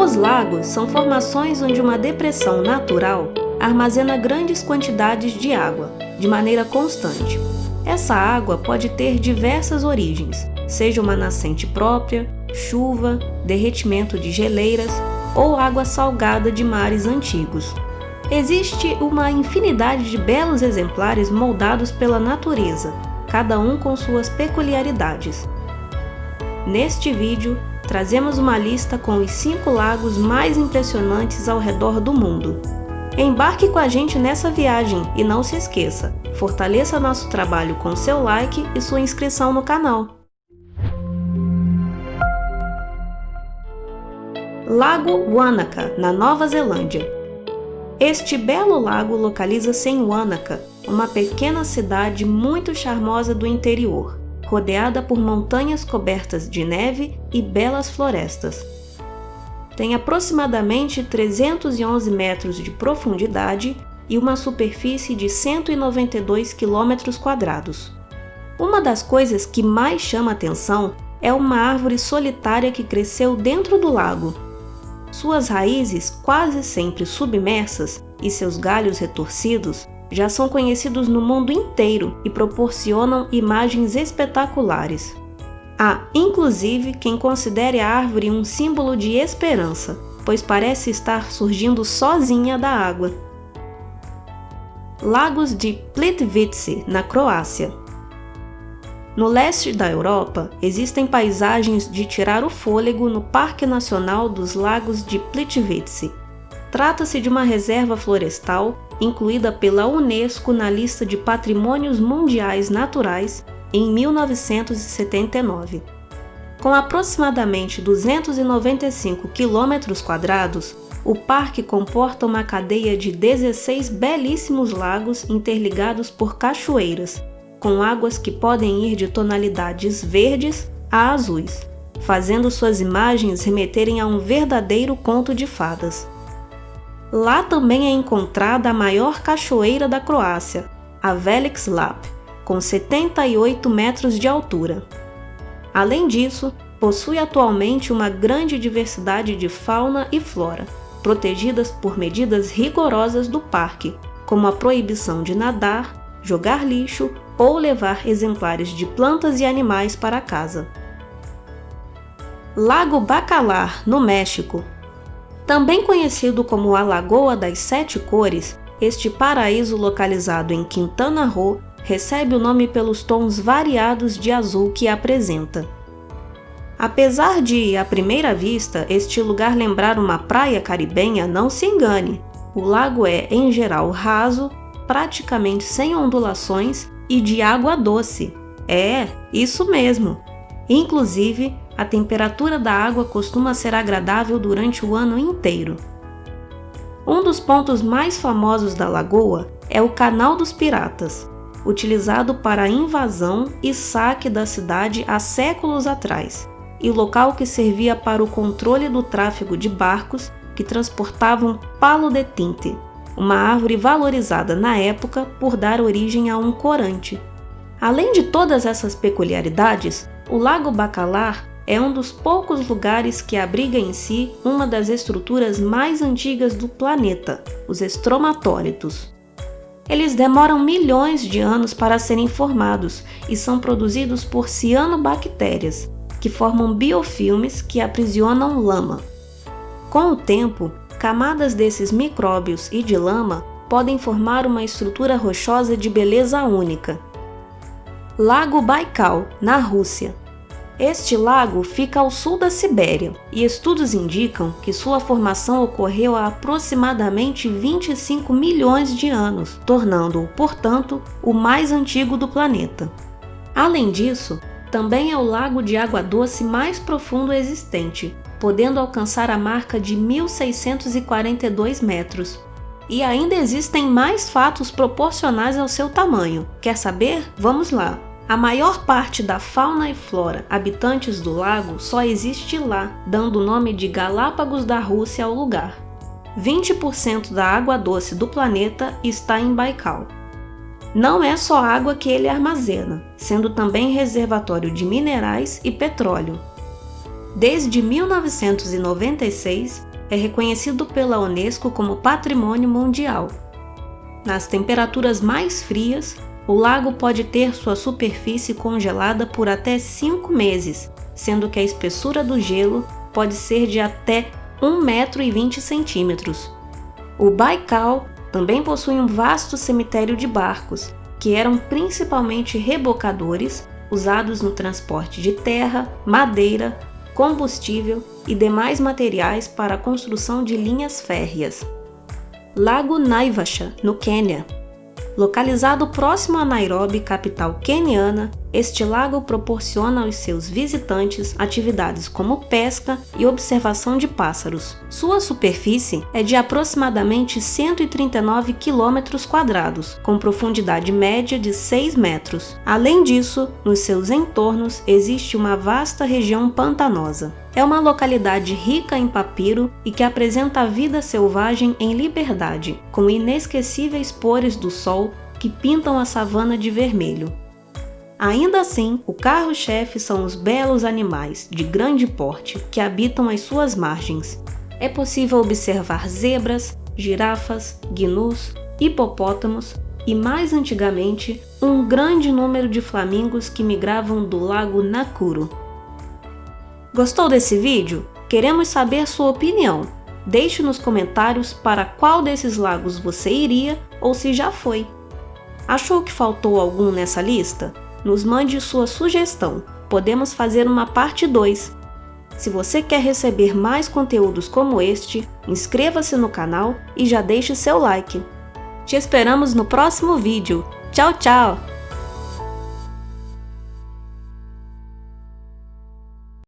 Os lagos são formações onde uma depressão natural armazena grandes quantidades de água, de maneira constante. Essa água pode ter diversas origens, seja uma nascente própria, chuva, derretimento de geleiras ou água salgada de mares antigos. Existe uma infinidade de belos exemplares moldados pela natureza, cada um com suas peculiaridades. Neste vídeo, trazemos uma lista com os 5 lagos mais impressionantes ao redor do mundo. Embarque com a gente nessa viagem e não se esqueça, fortaleça nosso trabalho com seu like e sua inscrição no canal. Lago Wanaka, na Nova Zelândia. Este belo lago localiza-se em Wanaka, uma pequena cidade muito charmosa do interior, rodeada por montanhas cobertas de neve e belas florestas. Tem aproximadamente 311 metros de profundidade e uma superfície de 192 km². Uma das coisas que mais chama atenção é uma árvore solitária que cresceu dentro do lago. Suas raízes, quase sempre submersas, e seus galhos retorcidos já são conhecidos no mundo inteiro e proporcionam imagens espetaculares. Há, inclusive, quem considere a árvore um símbolo de esperança, pois parece estar surgindo sozinha da água. Lagos de Plitvice, na Croácia. No leste da Europa, existem paisagens de tirar o fôlego no Parque Nacional dos Lagos de Plitvice. Trata-se de uma reserva florestal incluída pela Unesco na lista de Patrimônios Mundiais Naturais em 1979. Com aproximadamente 295 km², o parque comporta uma cadeia de 16 belíssimos lagos interligados por cachoeiras, com águas que podem ir de tonalidades verdes a azuis, fazendo suas imagens remeterem a um verdadeiro conto de fadas. Lá também é encontrada a maior cachoeira da Croácia, a Veliki Slap, com 78 metros de altura. Além disso, possui atualmente uma grande diversidade de fauna e flora, protegidas por medidas rigorosas do parque, como a proibição de nadar, jogar lixo ou levar exemplares de plantas e animais para casa. Lago Bacalar, no México. Também conhecido como a Lagoa das 7 Cores, este paraíso localizado em Quintana Roo recebe o nome pelos tons variados de azul que apresenta. Apesar de, à primeira vista, este lugar lembrar uma praia caribenha, não se engane. O lago é, em geral, raso, praticamente sem ondulações e de água doce. É, isso mesmo! Inclusive, a temperatura da água costuma ser agradável durante o ano inteiro. Um dos pontos mais famosos da lagoa é o Canal dos Piratas, utilizado para a invasão e saque da cidade há séculos atrás, e local que servia para o controle do tráfego de barcos que transportavam palo de tinte, uma árvore valorizada na época por dar origem a um corante. Além de todas essas peculiaridades, o Lago Bacalar é um dos poucos lugares que abriga em si uma das estruturas mais antigas do planeta, os estromatólitos. Eles demoram milhões de anos para serem formados e são produzidos por cianobactérias, que formam biofilmes que aprisionam lama. Com o tempo, camadas desses micróbios e de lama podem formar uma estrutura rochosa de beleza única. Lago Baikal, na Rússia. Este lago fica ao sul da Sibéria e estudos indicam que sua formação ocorreu há aproximadamente 25 milhões de anos, tornando-o, portanto, o mais antigo do planeta. Além disso, também é o lago de água doce mais profundo existente, podendo alcançar a marca de 1.642 metros. E ainda existem mais fatos proporcionais ao seu tamanho. Quer saber? Vamos lá! A maior parte da fauna e flora habitantes do lago só existe lá, dando o nome de Galápagos da Rússia ao lugar. 20% da água doce do planeta está em Baikal. Não é só água que ele armazena, sendo também reservatório de minerais e petróleo. Desde 1996, é reconhecido pela Unesco como Patrimônio Mundial. Nas temperaturas mais frias, o lago pode ter sua superfície congelada por até 5 meses, sendo que a espessura do gelo pode ser de até 1,20 m. O Baikal também possui um vasto cemitério de barcos, que eram principalmente rebocadores usados no transporte de terra, madeira, combustível e demais materiais para a construção de linhas férreas. Lago Naivasha, no Quênia. Localizado próximo a Nairobi, capital queniana, este lago proporciona aos seus visitantes atividades como pesca e observação de pássaros. Sua superfície é de aproximadamente 139 km², com profundidade média de 6 metros. Além disso, nos seus entornos existe uma vasta região pantanosa. É uma localidade rica em papiro e que apresenta a vida selvagem em liberdade, com inesquecíveis pôres do sol que pintam a savana de vermelho. Ainda assim, o carro-chefe são os belos animais de grande porte que habitam as suas margens. É possível observar zebras, girafas, gnus, hipopótamos e, mais antigamente, um grande número de flamingos que migravam do lago Nakuru. Gostou desse vídeo? Queremos saber sua opinião. Deixe nos comentários para qual desses lagos você iria ou se já foi. Achou que faltou algum nessa lista? Nos mande sua sugestão. Podemos fazer uma parte 2. Se você quer receber mais conteúdos como este, inscreva-se no canal e já deixe seu like. Te esperamos no próximo vídeo. Tchau, tchau!